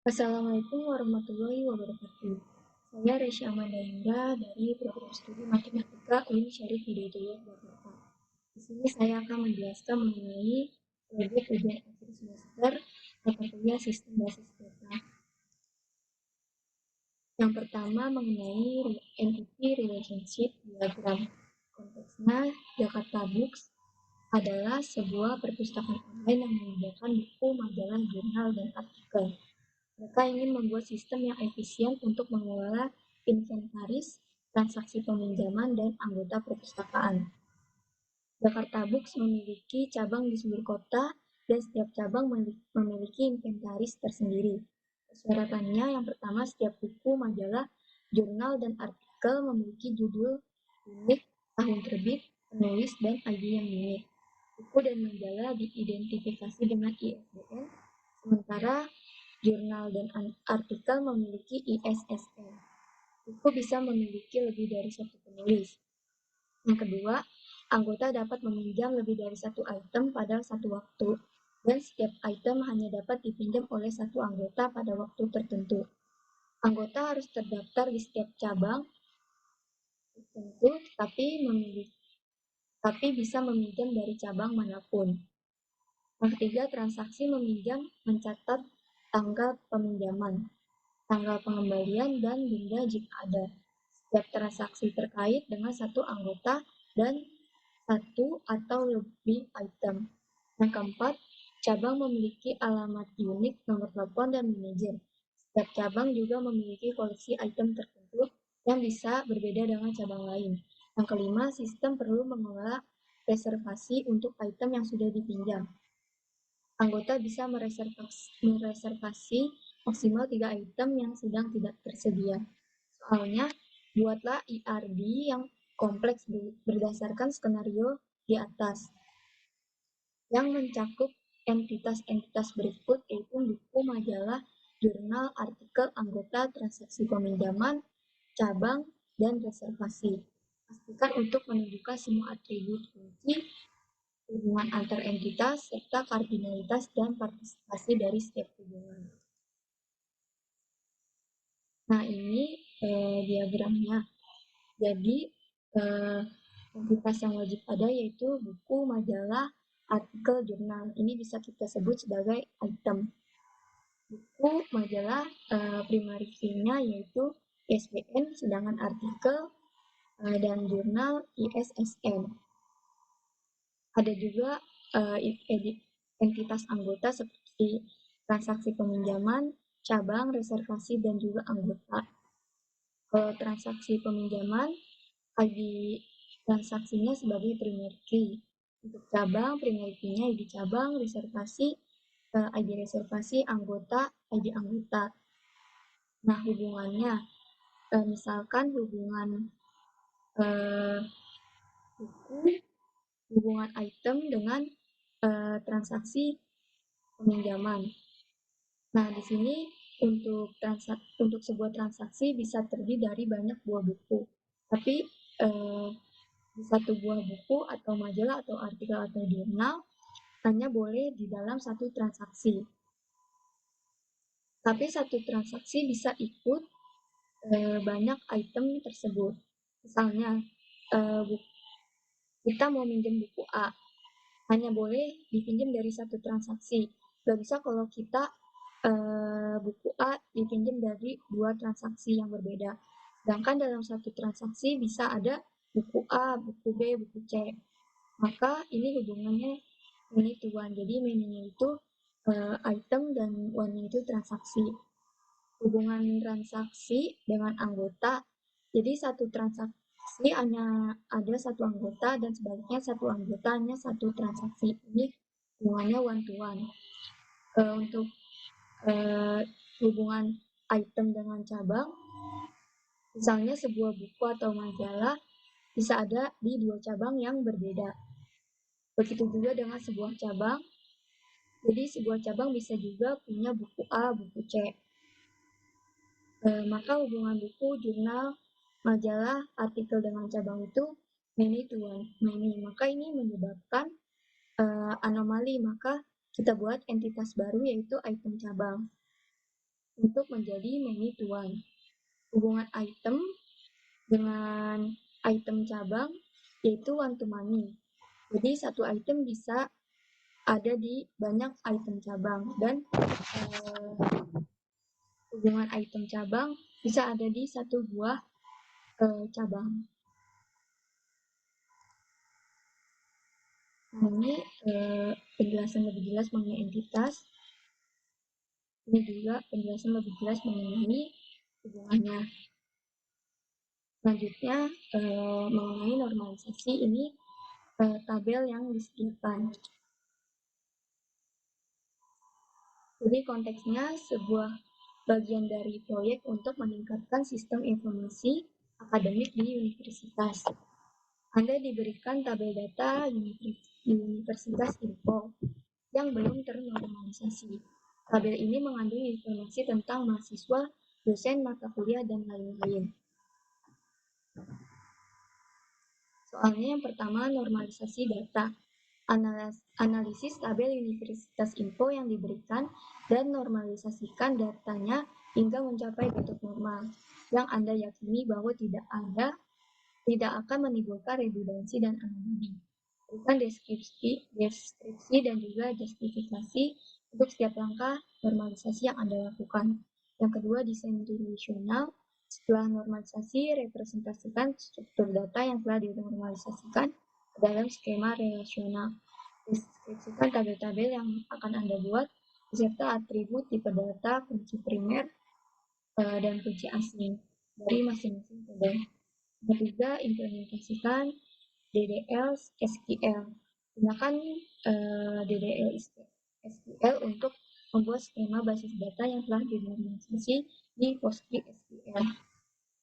Assalamualaikum warahmatullahi wabarakatuh. Saya Resya Amandaindra dari Program Studi Matematika UIN Syarif Hidayatullah Jakarta. Di sini saya akan menjelaskan mengenai proyek ujian akhir semester mata kuliah Sistem Basis Data. Yang pertama mengenai Entity Relationship Diagram. Konteksnya Jakarta Books adalah sebuah perpustakaan online yang menyediakan buku, majalah, jurnal, dan artikel. Mereka ingin membuat sistem yang efisien untuk mengelola inventaris, transaksi peminjaman, dan anggota perpustakaan. Jakarta Books memiliki cabang di seluruh kota dan setiap cabang memiliki inventaris tersendiri. Persyaratannya yang pertama, setiap buku, majalah, jurnal, dan artikel memiliki judul unik, tahun terbit, penulis, dan ID yang unik. Buku dan majalah diidentifikasi dengan ISBN, sementara jurnal dan artikel memiliki ISSN. Buku bisa memiliki lebih dari satu penulis. Yang kedua, anggota dapat meminjam lebih dari satu item pada satu waktu, dan setiap item hanya dapat dipinjam oleh satu anggota pada waktu tertentu. Anggota harus terdaftar di setiap cabang tertentu, tapi bisa meminjam dari cabang manapun. Yang ketiga, transaksi meminjam mencatat tanggal peminjaman, tanggal pengembalian, dan denda jika ada. Setiap transaksi terkait dengan satu anggota dan satu atau lebih item. Yang keempat, cabang memiliki alamat unik, nomor telepon, dan manajer. Setiap cabang juga memiliki koleksi item tertentu yang bisa berbeda dengan cabang lain. Yang kelima, sistem perlu mengelola reservasi untuk item yang sudah dipinjam. Anggota bisa mereservasi maksimal 3 item yang sedang tidak tersedia. Soalnya, buatlah IRD yang kompleks berdasarkan skenario di atas, yang mencakup entitas-entitas berikut, yaitu buku, majalah, jurnal, artikel, anggota, transaksi peminjaman, cabang, dan reservasi. Pastikan untuk menunjukkan semua atribut kunci, hubungan antar entitas, serta kardinalitas dan partisipasi dari setiap hubungan. Nah, ini diagramnya. Jadi, entitas yang wajib ada yaitu buku, majalah, artikel, jurnal. Ini bisa kita sebut sebagai item. Buku, majalah, primary key-nya yaitu ISBN, sedangkan artikel dan jurnal ISSN. Ada juga entitas anggota seperti transaksi peminjaman, cabang, reservasi, dan juga anggota. Kalau transaksi peminjaman, ID transaksinya sebagai primary key. Untuk cabang, primary key-nya ID cabang, reservasi, ID reservasi, anggota, ID anggota. Nah, hubungannya, misalkan hubungan buku, hubungan item dengan transaksi peminjaman. Nah, di sini untuk sebuah transaksi bisa terdiri dari banyak buah buku. Tapi di satu buah buku atau majalah atau artikel atau jurnal hanya boleh di dalam satu transaksi. Tapi satu transaksi bisa ikut banyak item tersebut. Misalnya, kita mau minjem buku A, hanya boleh dipinjam dari satu transaksi. Gak bisa kalau kita buku A dipinjam dari dua transaksi yang berbeda. Sedangkan dalam satu transaksi bisa ada buku A, buku B, buku C. Maka ini hubungannya many to one. Jadi many-nya itu item dan one-nya itu transaksi. Hubungan transaksi dengan anggota. Jadi satu transaksi hanya ada satu anggota dan sebaliknya satu anggota hanya satu transaksi. Ini hubungannya one to one. Untuk hubungan item dengan cabang, misalnya sebuah buku atau majalah bisa ada di dua cabang yang berbeda. Begitu juga dengan sebuah cabang. Jadi sebuah cabang bisa juga punya buku A, buku C. Maka hubungan buku, jurnal, majalah, artikel dengan cabang itu many to one, many. Maka ini menyebabkan anomali. Maka kita buat entitas baru yaitu item cabang. untuk menjadi many to one. Hubungan item dengan item cabang yaitu one to many. Jadi satu item bisa ada di banyak item cabang dan hubungan item cabang bisa ada di satu buah cabang. Nah, ini penjelasan lebih jelas mengenai entitas. Ini juga penjelasan lebih jelas mengenai hubungannya. Selanjutnya mengenai normalisasi, ini tabel yang disediakan. Jadi konteksnya sebuah bagian dari proyek untuk meningkatkan sistem informasi akademik di universitas. Anda diberikan tabel data Universitas Info yang belum ternormalisasi. Tabel ini mengandung informasi tentang mahasiswa, dosen, mata kuliah, dan lain-lain. Soalnya yang pertama, normalisasi data. Analisis tabel Universitas Info yang diberikan dan normalisasikan datanya hingga mencapai bentuk normal yang Anda yakini bahwa tidak akan menimbulkan redundansi dan anomali. Berikan deskripsi dan juga justifikasi untuk setiap langkah normalisasi yang Anda lakukan. Yang kedua, desain relasional. Setelah normalisasi, representasikan struktur data yang telah dinormalisasikan dalam skema relasional. Deskripsikan tabel-tabel yang akan Anda buat beserta atribut tipe data, kunci primer, dan kunci asing dari masing-masing tabel. Ketiga, implementasikan DDL SQL. Gunakan DDL SQL untuk membuat skema basis data yang telah dinormalisasi di PostgreSQL.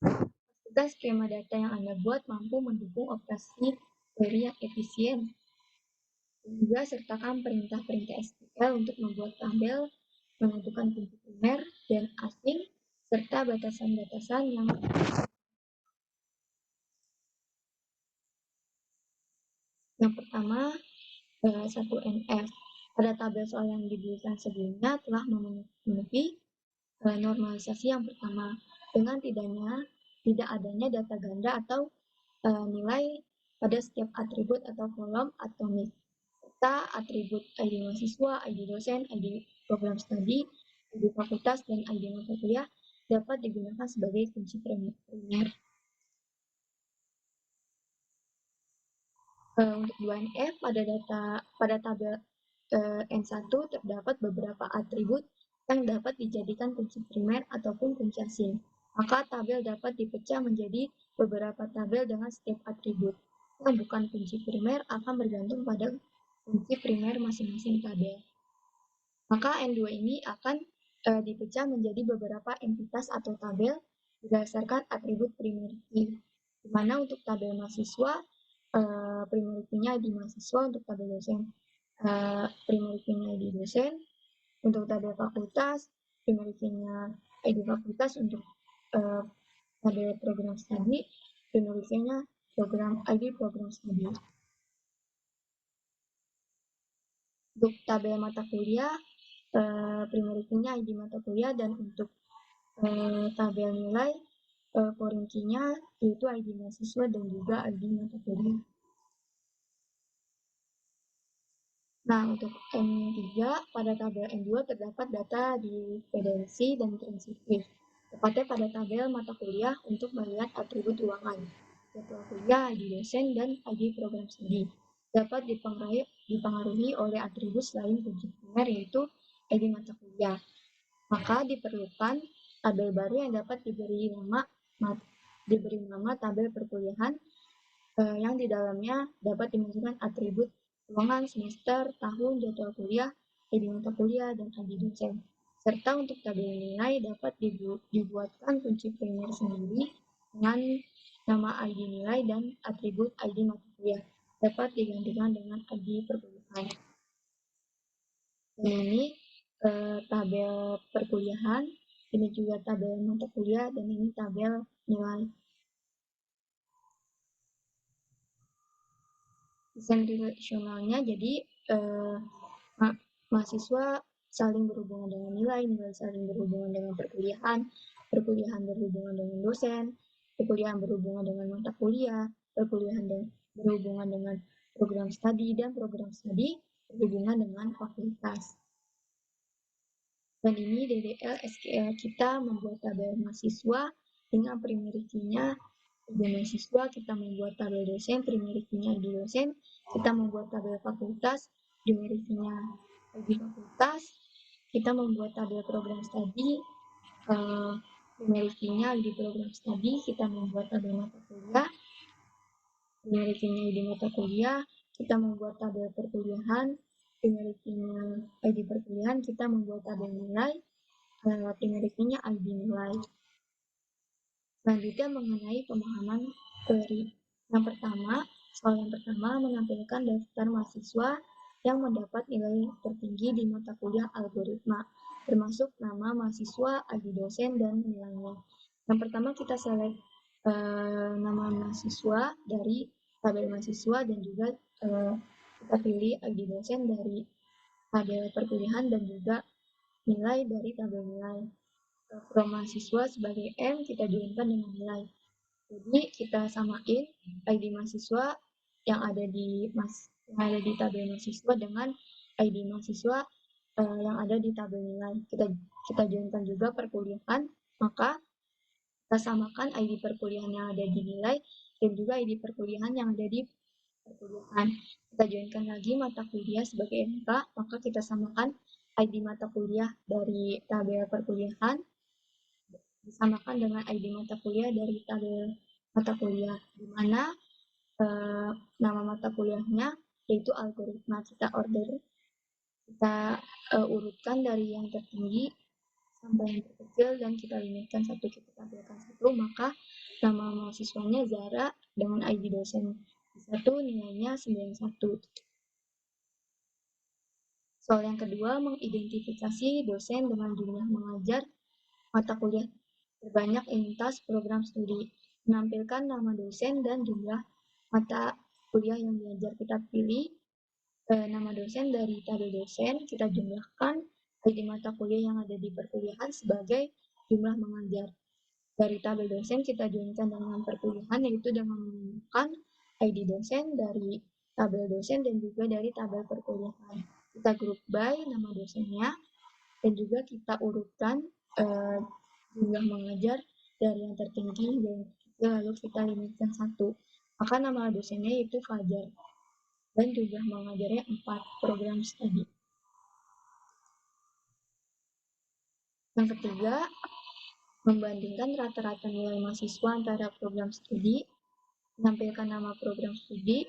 Pastikan skema data yang Anda buat mampu mendukung operasi query yang efisien. Juga sertakan perintah-perintah SQL untuk membuat tabel, menentukan kunci primer dan asing, serta batasan-batasan yang pertama, 1NF. Pada tabel soal yang diberikan sebelumnya telah memenuhi normalisasi yang pertama dengan tidak adanya data ganda atau nilai pada setiap atribut atau kolom atomik, serta atribut ID mahasiswa, ID dosen, ID program studi, ID fakultas, dan ID mata kuliah dapat digunakan sebagai kunci primer. Untuk 2NF pada tabel N1 terdapat beberapa atribut yang dapat dijadikan kunci primer ataupun kunci asing. Maka tabel dapat dipecah menjadi beberapa tabel dengan setiap atribut. Yang bukan kunci primer akan bergantung pada kunci primer masing-masing tabel. Maka N2 ini akan dipecah menjadi beberapa entitas atau tabel berdasarkan atribut primer key. Di mana untuk tabel mahasiswa, primer key-nya ID mahasiswa, untuk tabel dosen primer key-nya ID dosen, untuk tabel fakultas, primer key-nya ID fakultas, untuk tabel program studi, primer key-nya ID program studi. Untuk tabel mata kuliah, primer key-nya ID mata kuliah, dan untuk tabel nilai foreign key-nya yaitu ID mahasiswa dan juga ID mata kuliah. Nah, untuk N3, pada tabel N2 terdapat data dependensi dan transitif. Tepatnya pada tabel mata kuliah untuk melihat atribut ulangan, jadwal kuliah, ID dosen, dan ID program studi. Dapat dipengaruhi oleh atribut selain kunci primer yaitu ID mata kuliah. Maka diperlukan tabel baru yang dapat diberi nama tabel perkuliahan yang di dalamnya dapat dimasukkan atribut ruangan, semester, tahun, jadwal kuliah, ID mata kuliah, dan ID dosen. Serta untuk tabel nilai dapat dibuatkan kunci primer sendiri dengan nama ID nilai dan atribut ID mata kuliah. Dapat digantikan dengan ID perkuliahan. Dan ini tabel perkuliahan, ini juga tabel mata kuliah, dan ini tabel nilai. Desain relasionalnya, jadi mahasiswa saling berhubungan dengan nilai, nilai saling berhubungan dengan perkuliahan, perkuliahan berhubungan dengan dosen, perkuliahan berhubungan dengan mata kuliah, perkuliahan berhubungan dengan program studi, dan program studi berhubungan dengan fakultas. Dan ini DDL SKL kita membuat tabel mahasiswa dengan primary key-nya ID mahasiswa, kita membuat tabel dosen, primary key-nya ID dosen, kita membuat tabel fakultas, primary key-nya ID fakultas, kita membuat tabel program studi, primary key-nya ID program studi, kita membuat tabel mata kuliah, primary key-nya ID mata kuliah, kita membuat tabel perkuliahan, primary key-nya ID perkuliahan, kita membuat tabel nilai, primary key-nya ID nilai. Selanjutnya mengenai pemahaman teori. Yang pertama, soal yang pertama menampilkan daftar mahasiswa yang mendapat nilai tertinggi di mata kuliah algoritma, termasuk nama mahasiswa, ID dosen, dan nilainya. Yang pertama kita select nama mahasiswa dari tabel mahasiswa dan juga kita pilih ID dosen dari tabel perkuliahan dan juga nilai dari tabel nilai. From mahasiswa sebagai M kita joinkan dengan nilai. Jadi kita samain ID mahasiswa yang ada di tabel mahasiswa dengan ID mahasiswa yang ada di tabel nilai. Kita joinkan juga perkuliahan, maka kita samakan ID perkuliahan yang ada di nilai dan juga ID perkuliahan yang ada di perkuliahan. Kita joinkan lagi mata kuliah sebagai MK, maka kita samakan ID mata kuliah dari tabel perkuliahan disamakan dengan ID mata kuliah dari tabel mata kuliah, di mana nama mata kuliahnya yaitu algoritma. Kita urutkan dari yang tertinggi sampai yang terkecil dan kita limitkan satu, kita tampilkan satu, maka nama mahasiswanya Zara dengan ID dosen satu, nilainya 91. Soal yang kedua, mengidentifikasi dosen dengan jumlah mengajar mata kuliah terbanyak lintas program studi. Menampilkan nama dosen dan jumlah mata kuliah yang diajar. Kita pilih nama dosen dari tabel dosen, kita jumlahkan ID mata kuliah yang ada di perkuliahan sebagai jumlah mengajar. Dari tabel dosen kita joinkan dengan perkuliahan, yaitu dengan menggunakan ID dosen dari tabel dosen dan juga dari tabel perkuliahan. Kita group by nama dosennya dan juga kita urutkan jumlah mengajar dari yang tertinggi dan lalu kita limitkan satu. Maka nama dosennya itu Fajar dan jumlah mengajarnya 4 program studi. Yang ketiga, membandingkan rata-rata nilai mahasiswa antara program studi, menampilkan nama program studi,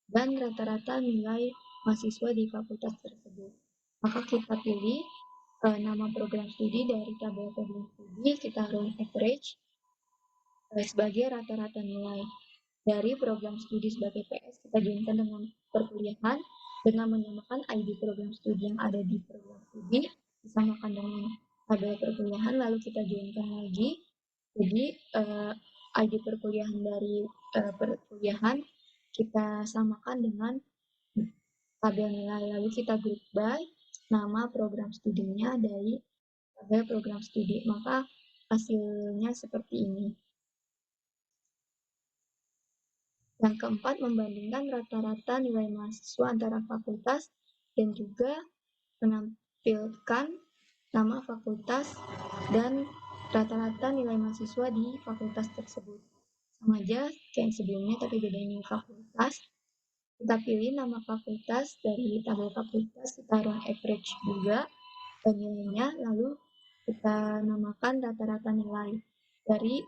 dan rata-rata nilai mahasiswa di fakultas tersebut. Maka kita pilih nama program studi dari tabel program studi, kita round average sebagai rata-rata nilai. Dari program studi sebagai PS, kita joinkan dengan perkuliahan dengan menyamakan ID program studi yang ada di program studi, disamakan dengan tabel perkuliahan, lalu kita joinkan lagi. Jadi ID perkuliahan dari perkuliahan kita samakan dengan tabel nilai, lalu kita group by nama program studinya dari tabel program studi, maka hasilnya seperti ini. Yang keempat, membandingkan rata-rata nilai mahasiswa antara fakultas dan juga menampilkan nama fakultas dan rata-rata nilai mahasiswa di fakultas tersebut. Sama aja kayak sebelumnya, tapi bedanya fakultas. Kita pilih nama fakultas dari tabel fakultas, kita run average juga dan nilainya, lalu kita namakan rata-rata nilai dari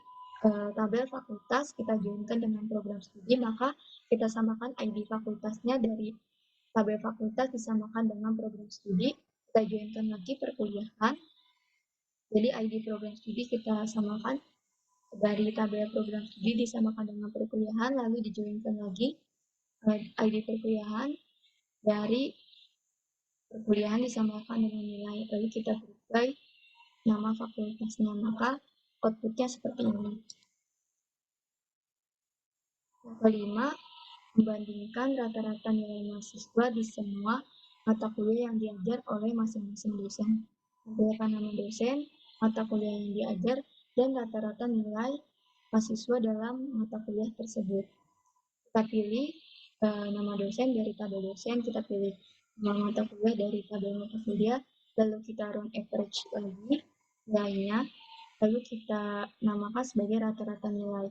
tabel fakultas, kita joinkan dengan program studi, maka kita samakan ID fakultasnya dari tabel fakultas disamakan dengan program studi, kita joinkan lagi perkuliahan, jadi ID program studi kita samakan dari tabel program studi disamakan dengan perkuliahan, lalu dijoinkan lagi ID perkuliahan dari perkuliahan disamakan dengan nilai, lalu kita berubah nama fakultasnya, maka outputnya seperti ini. Yang kelima, membandingkan rata-rata nilai mahasiswa di semua mata kuliah yang diajar oleh masing-masing dosen. Tampilkan nama dosen, mata kuliah yang diajar, dan rata-rata nilai mahasiswa dalam mata kuliah tersebut. Kita pilih nama dosen dari tabel dosen, kita pilih nama mata kuliah dari tabel mata kuliah, lalu kita run average lagi nilainya, lalu kita namakan sebagai rata-rata nilai.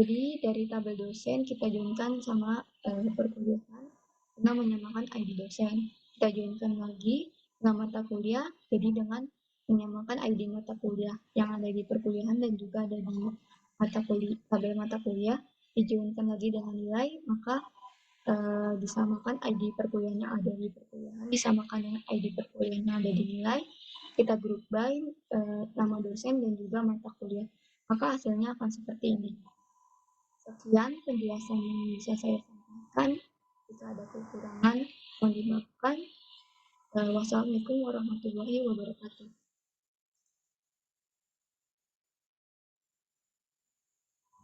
Jadi dari tabel dosen kita joinkan sama perkuliahan dengan menyamakan ID dosen. Kita joinkan lagi nama mata kuliah, jadi dengan menyamakan ID mata kuliah yang ada di perkuliahan dan juga ada di mata kuliah, tabel mata kuliah, dijoinkan lagi dengan nilai, maka disamakan ID perkuliahan yang ada di perkuliahan, disamakan dengan ID perkuliahan yang ada di nilai, kita group by nama dosen dan juga mata kuliah. Maka hasilnya akan seperti ini. Sekian penjelasan yang bisa saya sampaikan. Jika ada kekurangan, mohon dimaafkan. Wassalamualaikum warahmatullahi wabarakatuh.